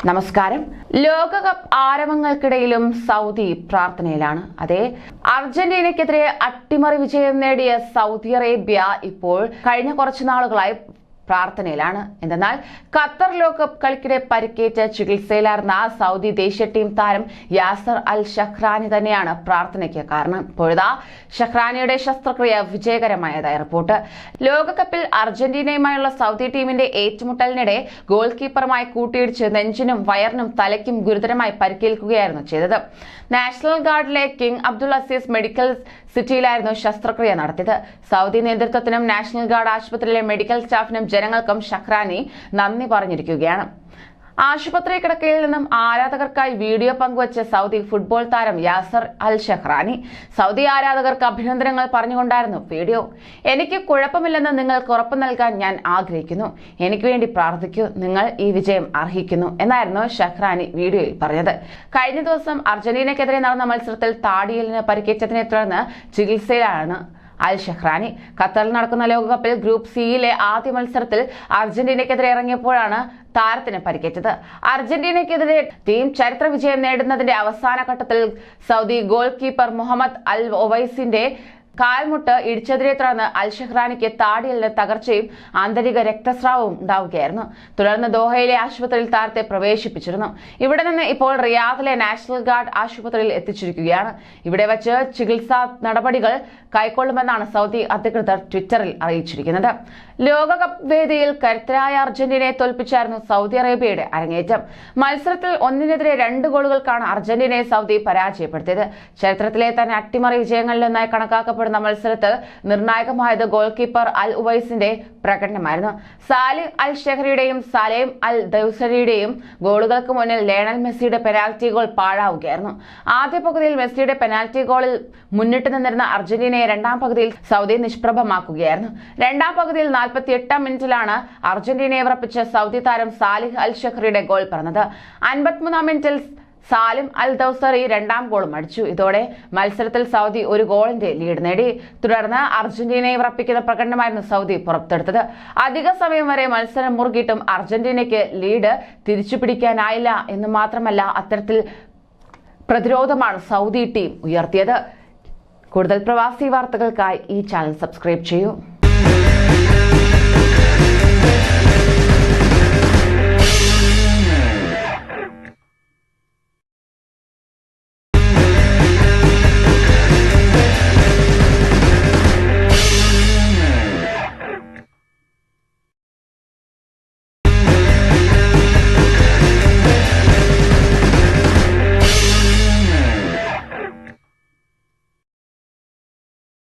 നമസ്കാരം. ലോകകപ്പ് ആരവങ്ങൾക്കിടയിലും സൗദി പ്രാർത്ഥനയിലാണ്. അതെ, അർജന്റീനയ്ക്കെതിരെ അട്ടിമറി വിജയം നേടിയ സൗദി അറേബ്യ ഇപ്പോൾ കഴിഞ്ഞ കുറച്ചു നാളുകളായി പ്രാർത്ഥനയിലാണ്. എന്തെന്നാൽ ഖത്തർ ലോകകപ്പ് കളിക്കിടെ പരിക്കേറ്റ ചികിത്സയിലായിരുന്ന സൗദി ദേശീയ ടീം താരം യാസർ അൽ ഷഹ്റാനി തന്നെയാണ് പ്രാർത്ഥനയ്ക്ക് കാരണം. ഇപ്പോഴാ ഷഹ്റാനിയുടെ ശസ്ത്രക്രിയ വിജയകരമായതായി റിപ്പോർട്ട്. ലോകകപ്പിൽ അർജന്റീനയുമായുള്ള സൗദി ടീമിന്റെ ഏറ്റുമുട്ടലിനിടെ ഗോൾ കീപ്പറുമായി കൂട്ടിയിടിച്ച് നെഞ്ചിനും വയറിനും തലയ്ക്കും ഗുരുതരമായി പരിക്കേൽക്കുകയായിരുന്നു ചെയ്തത്. നാഷണൽ ഗാർഡിലെ കിങ് അബ്ദുൽ അസീസ് മെഡിക്കൽ സിറ്റിയിലായിരുന്നു ശസ്ത്രക്രിയ നടത്തിയത്. സൗദി നേതൃത്വത്തിനും നാഷണൽ ഗാർഡ് ആശുപത്രിയിലെ മെഡിക്കൽ സ്റ്റാഫിനും ജനങ്ങൾക്കും ഷഹ്റാനി നന്ദി പറഞ്ഞിരിക്കുകയാണ്. ആശുപത്രി കിടക്കയിൽ നിന്നും ആരാധകർക്കായി വീഡിയോ പങ്കുവച്ച സൗദി ഫുട്ബോൾ താരം യാസർ അൽ ഷഹ്റാനി സൗദി ആരാധകർക്ക് അഭിനന്ദനങ്ങൾ പറഞ്ഞുകൊണ്ടായിരുന്നു വീഡിയോ. എനിക്ക് കുഴപ്പമില്ലെന്ന് നിങ്ങൾക്ക് ഉറപ്പ് നൽകാൻ ഞാൻ ആഗ്രഹിക്കുന്നു. എനിക്ക് വേണ്ടി പ്രാർത്ഥിക്കൂ. നിങ്ങൾ ഈ വിജയം അർഹിക്കുന്നു എന്നായിരുന്നു ഷഹ്റാനി വീഡിയോയിൽ പറഞ്ഞത്. കഴിഞ്ഞ ദിവസം അർജന്റീനയ്ക്കെതിരെ നടന്ന മത്സരത്തിൽ താടിയലിന് പരിക്കേറ്റതിനെ തുടർന്ന് ചികിത്സയിലാണ് അൽ ഷഹ്റാനി. ഖത്തറിൽ നടക്കുന്ന ലോകകപ്പിൽ ഗ്രൂപ്പ് സിയിലെ ആദ്യ മത്സരത്തിൽ അർജന്റീനയ്ക്കെതിരെ ഇറങ്ങിയപ്പോഴാണ് താരത്തിന് പരിക്കേറ്റത്. അർജന്റീനയ്ക്കെതിരെ ടീം ചരിത്ര വിജയം നേടുന്നതിന്റെ അവസാന ഘട്ടത്തിൽ സൗദി ഗോൾ കീപ്പർ മുഹമ്മദ് അൽ ഒവൈസിന്റെ കാൽമുട്ട് ഇടിച്ചതിനെ തുടർന്ന് അൽ ഷഹ്റാനിക്ക് താടിയലിന് തകർച്ചയും ആന്തരിക രക്തസ്രാവവും ഉണ്ടാവുകയായിരുന്നു. തുടർന്ന് ദോഹയിലെ ആശുപത്രിയിൽ താരത്തെ പ്രവേശിപ്പിച്ചിരുന്നു. ഇവിടെ നിന്ന് ഇപ്പോൾ റിയാദിലെ നാഷണൽ ഗാർഡ് ആശുപത്രിയിൽ എത്തിച്ചിരിക്കുകയാണ്. ഇവിടെ വച്ച് ചികിത്സാ നടപടികൾ കൈക്കൊള്ളുമെന്നാണ് സൗദി അധികൃതർ ട്വിറ്ററിൽ അറിയിച്ചിരിക്കുന്നത്. ലോകകപ്പ് വേദിയിൽ കരുത്തരായ അർജന്റീനയെ തോൽപ്പിച്ചായിരുന്നു സൗദി അറേബ്യയുടെ അരങ്ങേറ്റം. മത്സരത്തിൽ 1-2 ഗോളുകൾക്കാണ് അർജന്റീനയെ സൗദി പരാജയപ്പെടുത്തിയത്. ചരിത്രത്തിലെ തന്നെ അട്ടിമറി വിജയങ്ങളിലൊന്നായി കണക്കാക്കപ്പെടുന്ന മത്സരത്തിൽ നിർണായകമായത് ഗോൾ കീപ്പർ അൽ ഉവൈസിന്റെ പ്രകടനമായിരുന്നു. സാലിഹ് അൽ ഷഹ്റിയുടെയും സലേം അൽ ദൗസരിയുടെയും ഗോളുകൾക്ക് മുന്നിൽ ലയണൽ മെസ്സിയുടെ പെനാൽറ്റി ഗോൾ പാഴാവുകയായിരുന്നു. ആദ്യ പകുതിയിൽ മെസ്സിയുടെ പെനാൽറ്റി ഗോളിൽ മുന്നിട്ട് നിന്നിരുന്ന അർജന്റീനയെ രണ്ടാം പകുതിയിൽ സൗദി നിഷ്പ്രഭമാക്കുകയായിരുന്നു. രണ്ടാം പകുതിയിൽ 48-ാം മിനിറ്റിലാണ് അർജന്റീനയെ വിറപ്പിച്ച സൗദി താരം സാലിഹ് അൽ ഷഹ്റിയുടെ ഗോൾ പിറന്നത്. 53-ാം മിനിറ്റിൽ സാലിം അൽ ദൗസറി രണ്ടാം ഗോളും അടിച്ചു. ഇതോടെ മത്സരത്തിൽ സൗദി 1 ഗോളിന്റെ ലീഡ് നേടി. തുടർന്ന് അർജന്റീനയെ വിറപ്പിക്കുന്ന പ്രകടനമായിരുന്നു സൗദി പുറത്തെടുത്തത്. അധിക സമയം വരെ മത്സരം മുറുകിയിട്ടും അർജന്റീനയ്ക്ക് ലീഡ് തിരിച്ചുപിടിക്കാനായില്ല എന്ന് മാത്രമല്ല, അത്തരത്തിൽ പ്രതിരോധമാണ് സൗദി ടീം ഉയർത്തിയത്. കൂടുതൽ പ്രവാസി വാർത്തകൾക്കായി ഈ ചാനൽ സബ്സ്ക്രൈബ് ചെയ്യൂ.